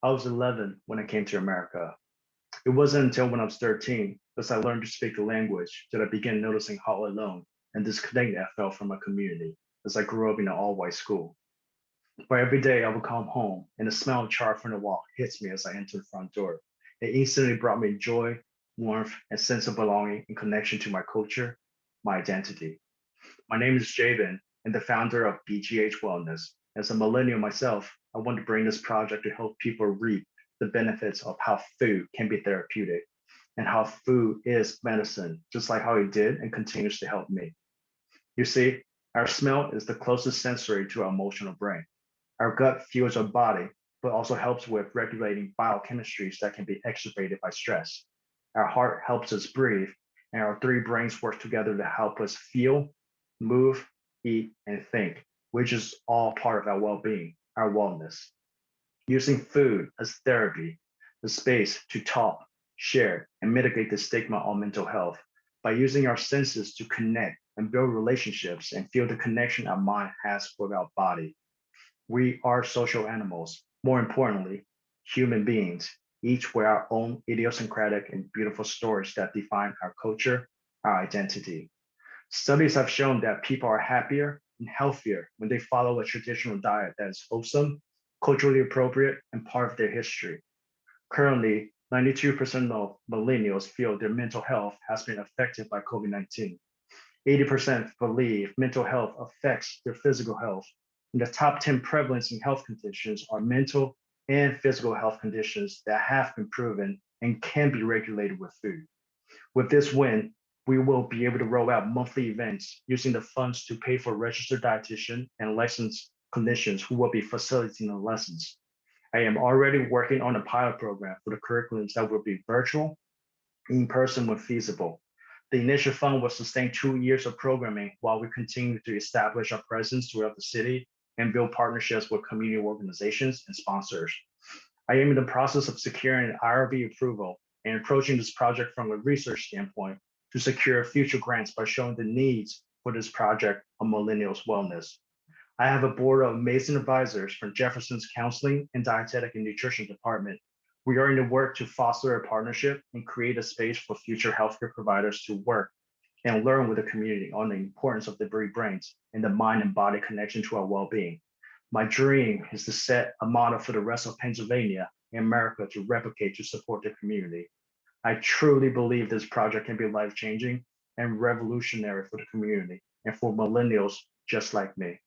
I was 11 when I came to America. It wasn't until when I was 13, as I learned to speak the language, that I began noticing how alone and disconnected I felt from my community as I grew up in an all-white school. But every day I would come home and the smell of char from the wok hits me as I enter the front door. It instantly brought me joy, warmth, and sense of belonging and connection to my culture, my identity. My name is Jabin, and the founder of B.G.H Wellness. As a millennial myself, I want to bring this project to help people reap the benefits of how food can be therapeutic and how food is medicine, just like how it did and continues to help me. You see, our smell is the closest sensory to our emotional brain. Our gut fuels our body, but also helps with regulating biochemistries that can be exacerbated by stress. Our heart helps us breathe, and our three brains work together to help us feel, move, eat, and think, which is all part of our well being, our wellness. Using food as therapy, the space to talk, share, and mitigate the stigma on mental health by using our senses to connect and build relationships and feel the connection our mind has with our body. We are social animals, more importantly, human beings, each with our own idiosyncratic and beautiful stories that define our culture, our identity. Studies have shown that people are happier and healthier when they follow a traditional diet that is wholesome, culturally appropriate, and part of their history. Currently, 92% of millennials feel their mental health has been affected by COVID 19. 80% believe mental health affects their physical health. And the top 10 prevalence in health conditions are mental and physical health conditions that have been proven and can be regulated with food. With this win, we will be able to roll out monthly events using the funds to pay for registered dietitian and licensed clinicians who will be facilitating the lessons. I am already working on a pilot program for the curriculums that will be virtual, in person when feasible. The initial fund will sustain 2 years of programming while we continue to establish our presence throughout the city and build partnerships with community organizations and sponsors. I am in the process of securing an IRB approval and approaching this project from a research standpoint to secure future grants by showing the needs for this project on millennials' wellness. I have a board of amazing advisors from Jefferson's Counseling and Dietetic and Nutrition Department. We are in the work to foster a partnership and create a space for future healthcare providers to work and learn with the community on the importance of the three brains and the mind and body connection to our well-being. My dream is to set a model for the rest of Pennsylvania and America to replicate to support the community. I truly believe this project can be life-changing and revolutionary for the community and for millennials just like me.